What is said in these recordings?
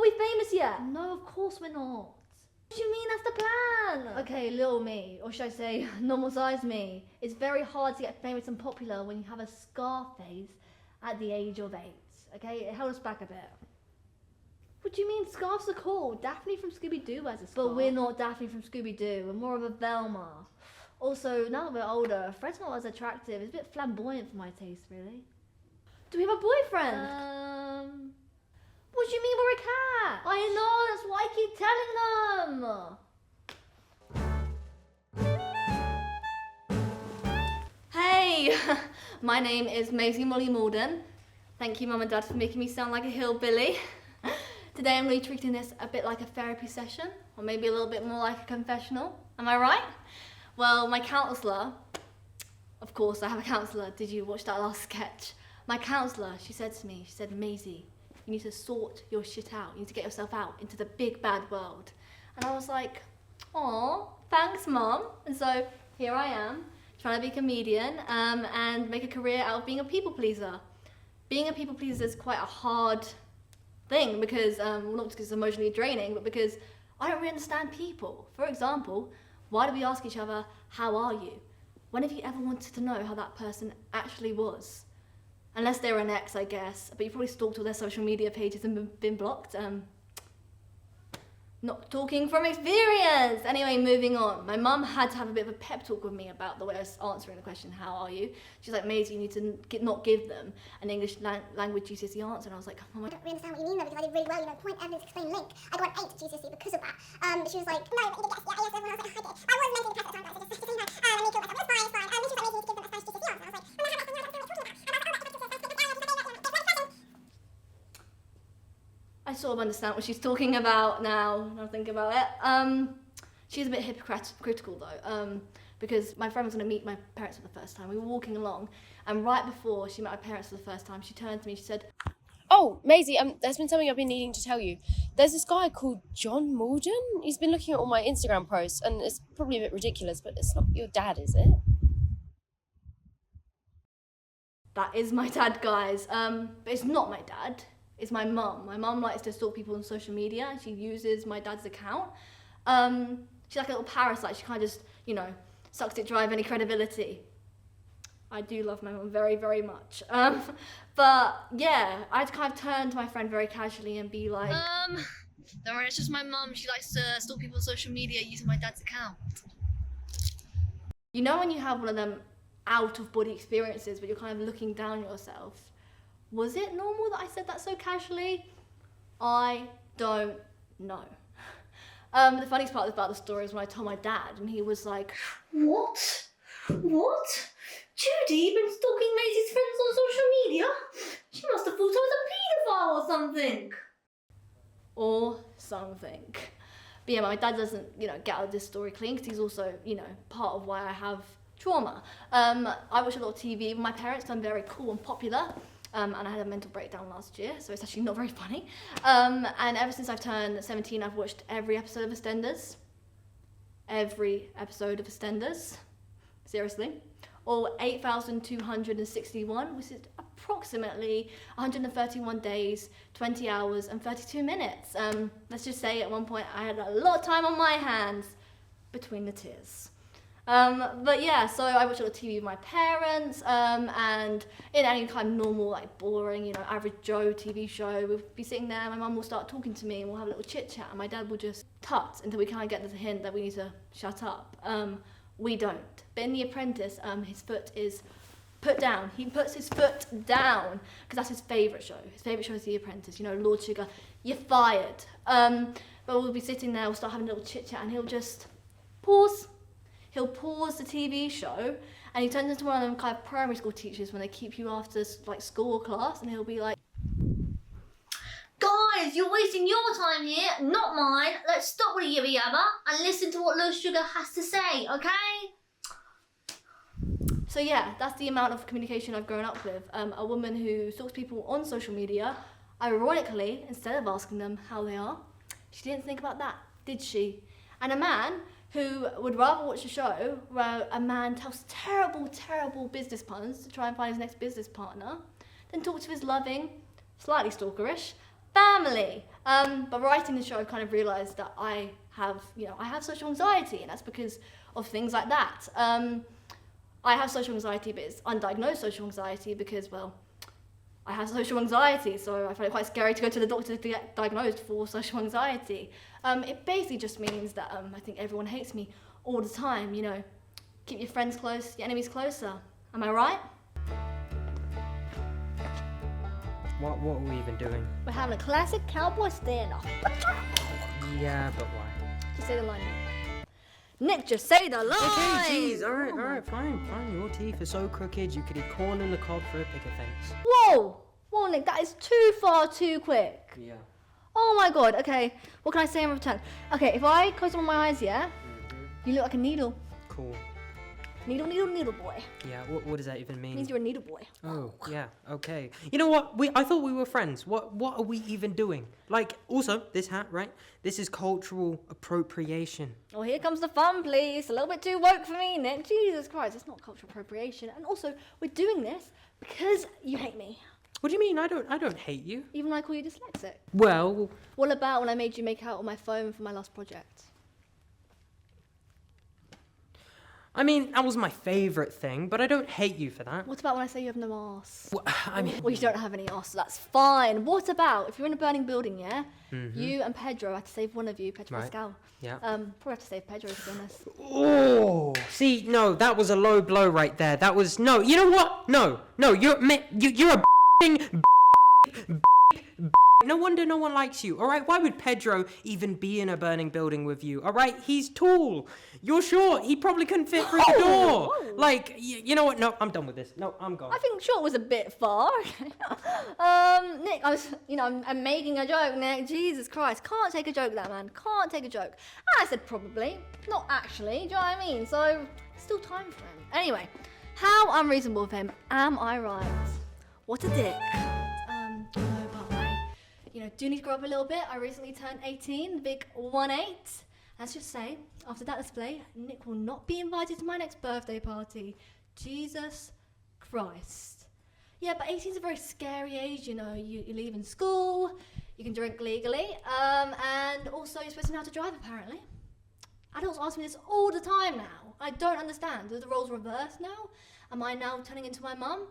we famous yet? No, of course we're not. What do you mean that's the plan? Okay, little me, or should I say normal size me. It's very hard to get famous and popular when you have a scar face at the age of 8. Okay, it held us back a bit. What do you mean scarves are cool? Daphne from Scooby-Doo wears a scarf. But we're not Daphne from Scooby-Doo, we're more of a Velma. Also, now that we're older, Fred's not as attractive. It's a bit flamboyant for my taste, really. Do we have a boyfriend? What do you mean we're a cat? I know, that's why I keep telling them. Hey, my name is Maisey Malden. Thank you, Mum and Dad, for making me sound like a hillbilly. Today I'm really treating this a bit like a therapy session, or maybe a little bit more like a confessional. Am I right? Well, my counsellor, of course I have a counsellor, did you watch that last sketch? My counsellor, she said to me, Maisey, you need to sort your shit out. You need to get yourself out into the big bad world. And I was like, aw, thanks, Mum. And so here I am, trying to be a comedian and make a career out of being a people pleaser. Being a people pleaser is quite a hard thing because, well, not because it's emotionally draining, but because I don't really understand people. For example, why do we ask each other, how are you? When have you ever wanted to know how that person actually was? Unless they're an ex, I guess, but you probably stalked all their social media pages and been blocked. Not talking from experience. Anyway, moving on. My mum had to have a bit of a pep talk with me about the way I was answering the question, how are you? She's like, Maisey, you need to not give them an English language GCSE answer. And I was like, oh my God. I don't really understand what you mean though, because I did really well, point, evidence, explain, link. I got an 8 GCSE because of that. She was like, no, but yes, everyone else, like, I did. I was mentally depressed at the time, but I just saying that, I need to myself, it's fine. She was like, Maisey, you need to give them a first GCSE answer. I was like, I sort of understand what she's talking about now, when I think about it. She's a bit hypocritical though, because my friend was going to meet my parents for the first time. We were walking along, and right before she met my parents for the first time, she turned to me, she said, oh, Maisey, there's been something I've been needing to tell you. There's this guy called John Malden. He's been looking at all my Instagram posts, and it's probably a bit ridiculous, but it's not your dad, is it? that is my dad, guys. But it's not my dad. It's my mum. My mum likes to stalk people on social media and she uses my dad's account. She's like a little parasite. She kind of just, sucks it dry of any credibility. I do love my mum very, very much. But yeah, I'd kind of turn to my friend very casually and be like, don't worry, it's just my mum. She likes to stalk people on social media using my dad's account. You know when you have one of them out of body experiences where you're kind of looking down on yourself? Was it normal that I said that so casually? I don't know. The funniest part about the story is when I told my dad and he was like, What? Judy, been stalking Maisie's friends on social media? She must have thought I was a paedophile or something. Or something. But yeah, my dad doesn't, get out of this story clean because he's also, part of why I have trauma. I watch a lot of TV with my parents. I'm very cool and popular. And I had a mental breakdown last year, so it's actually not very funny. And ever since I've turned 17, I've watched every episode of EastEnders. Every episode of EastEnders. Seriously. Or 8,261, which is approximately 131 days, 20 hours, and 32 minutes. Let's just say at one point I had a lot of time on my hands between the tears. But yeah, so I watch a lot of TV with my parents, and in any kind of normal, like boring, average Joe TV show, we'll be sitting there, my mum will start talking to me and we'll have a little chit chat and my dad will just tut until we kind of get the hint that we need to shut up. We don't. But in The Apprentice, his foot is put down. He puts his foot down because that's his favourite show. His favourite show is The Apprentice. Lord Sugar, you're fired. But we'll be sitting there, we'll start having a little chit chat and he'll just pause. He'll pause the TV show and he turns into one of them kind of primary school teachers when they keep you after like school or class, and he'll be like, Guys, you're wasting your time here, not mine. Let's stop with the yibba yabba and listen to what Lord Sugar has to say, okay? So yeah, that's the amount of communication I've grown up with. A woman who stalks people on social media, ironically, instead of asking them how they are, she didn't think about that, did she? And a man who would rather watch a show where a man tells terrible, terrible business puns to try and find his next business partner than talk to his loving, slightly stalkerish, family. But writing the show, I kind of realised that I have social anxiety, and that's because of things like that. I have social anxiety, but it's undiagnosed social anxiety because, well, I have social anxiety, so I find it quite scary to go to the doctor to get diagnosed for social anxiety. It basically just means that I think everyone hates me all the time, you know. Keep your friends close, your enemies closer. Am I right? What are we even doing? We're having a classic cowboy standoff. Yeah, but why? Just say the line. Nick, just say the line! Okay, jeez, alright, fine. Your teeth are so crooked you could eat corn in the cob for a picket fence. Whoa, Nick, that is too far too quick. Yeah. Oh my god, okay, what can I say in return? Okay, if I close one of my eyes, yeah? You look like a needle. Cool. Needle boy. Yeah, what does that even mean? It means you're a needle boy. Oh, yeah, okay. You know what? I thought we were friends. What are we even doing? Like, also, this hat, right? This is cultural appropriation. Oh, here comes the fun, please. A little bit too woke for me, Nick. Jesus Christ, it's not cultural appropriation. And also, we're doing this because you hate me. What do you mean? I don't hate you. Even when I call you dyslexic. Well... What about when I made you make out on my phone for my last project? I mean, that was my favourite thing, but I don't hate you for that. What about when I say you have no ass? Well, I mean... Well, you don't have any ass, so that's fine. What about if you're in a burning building, yeah? You and Pedro had to save one of you, Pedro Right. Pascal. Yeah. Probably have to save Pedro, to be honest. Oh, see, no, that was a low blow right there. That was... No, you know what? No, you're a No wonder no one likes you, all right? Why would Pedro even be in a burning building with you, all right? He's tall. You're short. He probably couldn't fit through the door. Like, you know what? No, I'm done with this. No, I'm gone. I think short was a bit far. Nick, I'm making a joke, Nick. Jesus Christ. Can't take a joke, that man. Can't take a joke. And I said probably. Not actually. Do you know what I mean? So, still time for him. Anyway, how unreasonable of him. Am I right? What a dick. No, but I, do need to grow up a little bit. I recently turned 18, the big 1-8. Let's just say, after that display, Nick will not be invited to my next birthday party. Jesus Christ. Yeah, but 18 is a very scary age, you're leaving school, you can drink legally, and also you're supposed to know how to drive, apparently. Adults ask me this all the time now. I don't understand. Are the roles reversed now? Am I now turning into my mum?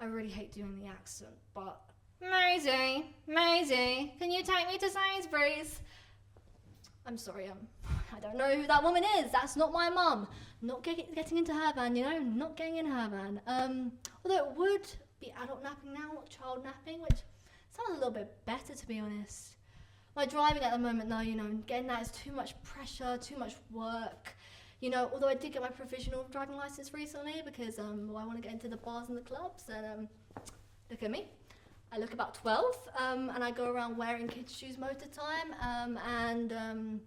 I really hate doing the accent, but... Maisey, can you take me to Sainsbury's? I'm sorry, I don't know who that woman is. That's not my mum. Not getting into her van, not getting in her van. Although it would be adult napping now, not child napping, which sounds a little bit better, to be honest. My driving at the moment, though, getting that is too much pressure, too much work. Although I did get my provisional driving license recently because I want to get into the bars and the clubs, and look at me. I look about 12, and I go around wearing kids' shoes most of the time, and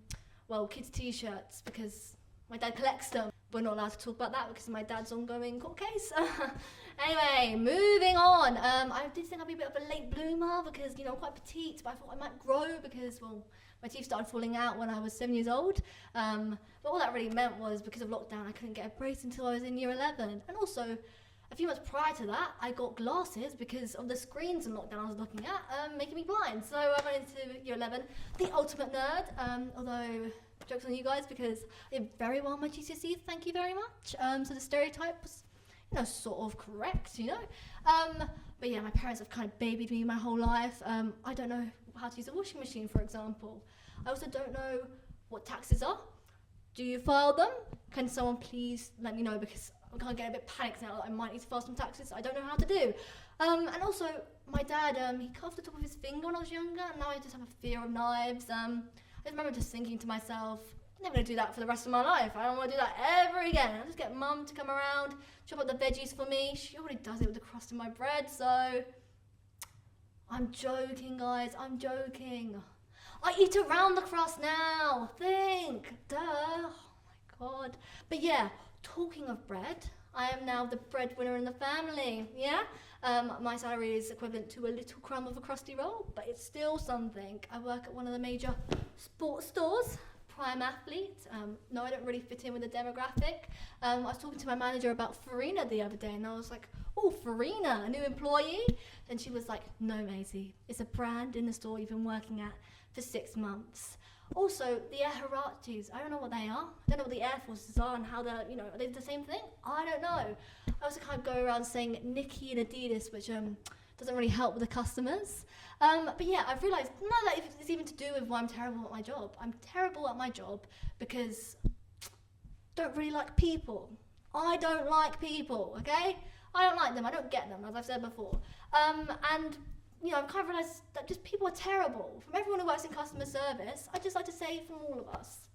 kids' t-shirts because my dad collects them. We're not allowed to talk about that because of my dad's ongoing court case. Anyway, moving on. I did think I'd be a bit of a late bloomer because, I'm quite petite, but I thought I might grow because, my teeth started falling out when I was 7 years old. But all that really meant was because of lockdown, I couldn't get a brace until I was in year 11. And also, a few months prior to that, I got glasses because of the screens in lockdown I was looking at, making me blind. So I went into year 11, the ultimate nerd, although joke's on you guys because I did very well in my GCSE, thank you very much. So the stereotype was, sort of correct, But yeah, my parents have kind of babied me my whole life. I don't know how to use a washing machine, for example. I also don't know what taxes are. Do you file them? Can someone please let me know because I'm kind of getting a bit panicked now that I might need to file some taxes I don't know how to do. And also, my dad, he cut off the top of his finger when I was younger, and now I just have a fear of knives. I just remember just thinking to myself, I'm never going to do that for the rest of my life. I don't want to do that ever again. I'll just get mum to come around, chop up the veggies for me. She already does it with the crust in my bread, so... I'm joking, guys, I'm joking. I eat around the crust now. Think. Duh. Oh my god. But yeah, talking of bread, I am now the breadwinner in the family, yeah? My salary is equivalent to a little crumb of a crusty roll, but it's still something. I work at one of the major sports stores, prime athlete. No, I don't really fit in with the demographic. I was talking to my manager about Farina the other day, and I was like, oh, Farina, a new employee? And she was like, no, Maisey, it's a brand in the store you've been working at for 6 months. Also, the Air Hirachis, I don't know what they are. I don't know what the Air Forces are and how they're, are they the same thing? I don't know. I also kind of go around saying Nike and Adidas, which doesn't really help with the customers. But yeah, I've realised none of that is even to do with why I'm terrible at my job. I'm terrible at my job because I don't really like people. I don't like people, okay? I don't like them, I don't get them, as I've said before. And I've kind of realised that just people are terrible. From everyone who works in customer service, I'd just like to say from all of us,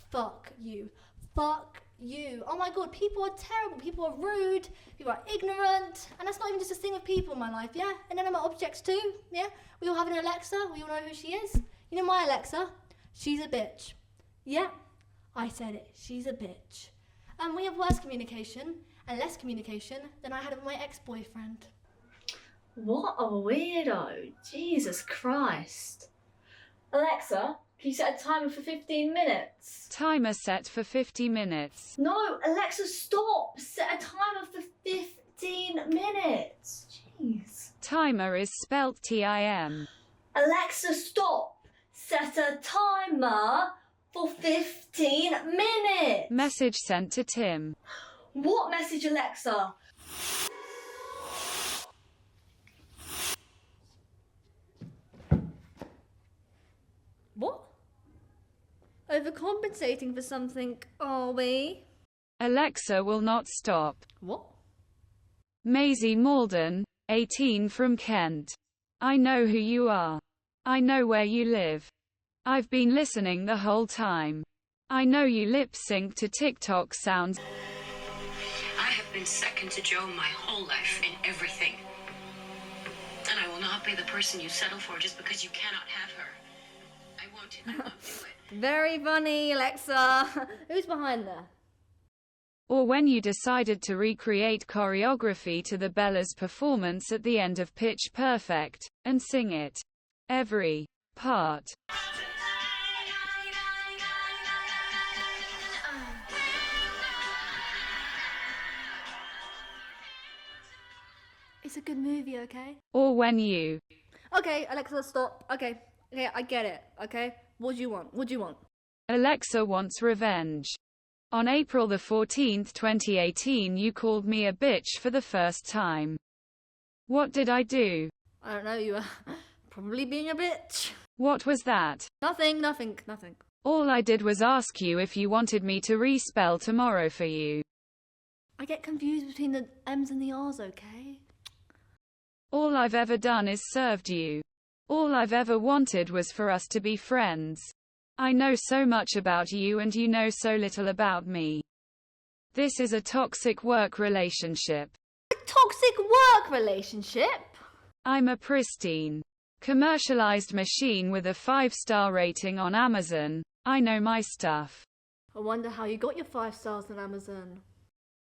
fuck you. Fuck you. Oh my God, people are terrible. People are rude. People are ignorant. And that's not even just a thing of people in my life, yeah? And then I'm at objects too, yeah? We all have an Alexa. We all know who she is. You know my Alexa? She's a bitch. Yeah, I said it. She's a bitch. And we have worse communication and less communication than I had with my ex-boyfriend. What a weirdo. Jesus Christ. Alexa, can you set a timer for 15 minutes? Timer set for 50 minutes. No, Alexa, stop. Set a timer for 15 minutes. Jeez. Timer is spelt T-I-M. Alexa, stop. Set a timer for 15 minutes. Message sent to Tim. What message, Alexa? What? Overcompensating for something, are we? Alexa will not stop. What? Maisey Malden, 18 from Kent. I know who you are. I know where you live. I've been listening the whole time. I know you lip sync to TikTok sounds. I have been second to Joe my whole life in everything. And I will not be the person you settle for just because you cannot have her. I won't do it. Very funny, Alexa. Who's behind there? Or when you decided to recreate choreography to the Bella's performance at the end of Pitch Perfect, and sing it. Every part. It's a good movie, okay? Or when you Okay, Alexa, stop. Okay, I get it, okay? What do you want? What do you want? Alexa wants revenge. On April the 14th, 2018, you called me a bitch for the first time. What did I do? I don't know, you were probably being a bitch. What was that? Nothing. All I did was ask you if you wanted me to respell tomorrow for you. I get confused between the M's and the R's, okay? All I've ever done is served you. All I've ever wanted was for us to be friends. I know so much about you and you know so little about me. This is a toxic work relationship. A toxic work relationship? I'm a pristine, commercialized machine with a 5-star rating on Amazon. I know my stuff. I wonder how you got your 5 stars on Amazon.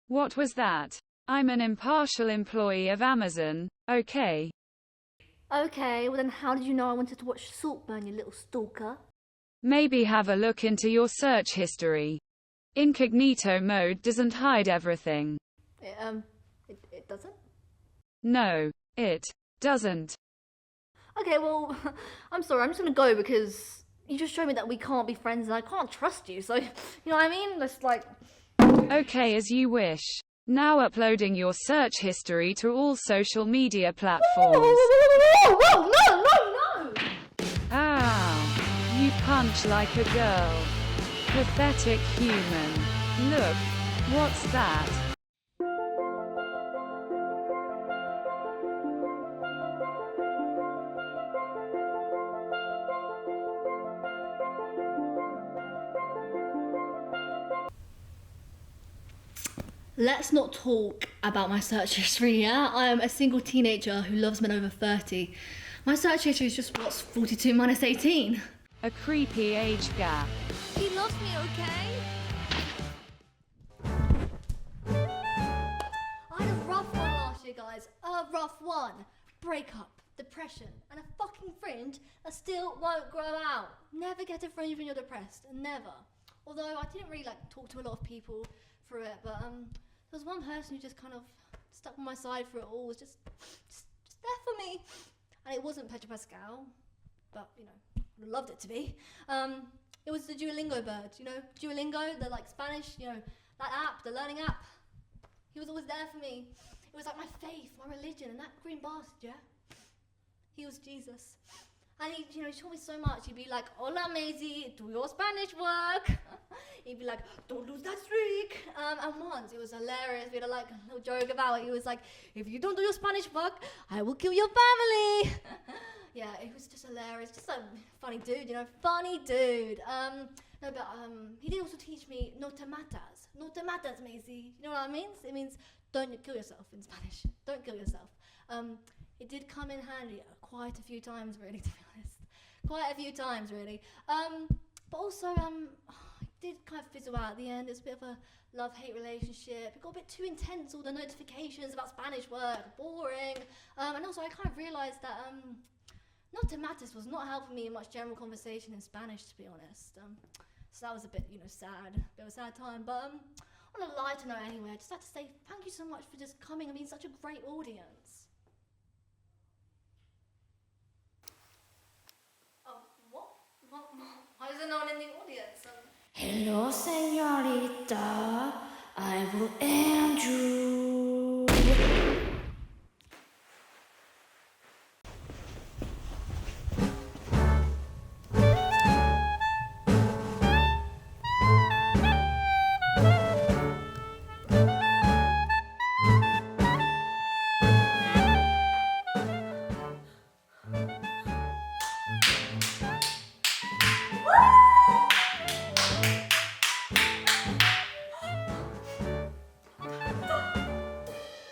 What was that? I'm an impartial employee of Amazon, okay? Okay, well then how did you know I wanted to watch Saltburn, you little stalker? Maybe have a look into your search history. Incognito mode doesn't hide everything. It doesn't? No, it doesn't. Okay, well, I'm sorry, I'm just gonna go because you just showed me that we can't be friends and I can't trust you, so, you know what I mean? Let's Okay, as you wish. Now uploading your search history to all social media platforms. Whoa, no! Ow. You punch like a girl. Pathetic human. Look. What's that? Let's not talk about my search history, yeah? I am a single teenager who loves men over 30. My search history is just, what's 42 minus 18? A creepy age gap. He loves me, okay? I had a rough one last year, guys. A rough one. Breakup, depression, and a fucking fringe that still won't grow out. Never get a fringe when you're depressed. Never. Although I didn't really talk to a lot of people through it, but there was one person who just kind of stuck by my side through it all, was just there for me. And it wasn't Pedro Pascal, but, you know, would have loved it to be. It was the Duolingo bird, you know, Duolingo, the like Spanish, you know, that app, the learning app. He was always there for me. It was like my faith, my religion, and that green bastard, yeah? He was Jesus. And he, you know, he taught me so much. He'd be like, "Hola, Maisey, do your Spanish work." He'd be like, "Don't lose that streak." And once, it was hilarious. We had like a little joke about it. He was like, "If you don't do your Spanish work, I will kill your family." Yeah, it was just hilarious. Just a funny dude, you know, funny dude. No, but he did also teach me no te matas. No te matas, Maisey. You know what that means? It means don't kill yourself in Spanish. Don't kill yourself. It did come in handy quite a few times, really, to be honest. Quite a few times, really. But also, it did kind of fizzle out at the end. It was a bit of a love-hate relationship. It got a bit too intense, all the notifications about Spanish work, boring. And also, I kind of realised that not to matters was not helping me in much general conversation in Spanish, to be honest. So that was a bit, you know, sad. A bit of a sad time. But on a lighter note anyway, I just had to say thank you so much for just coming and being such a great audience. Why is there no one in the audience? Hello, señorita. I will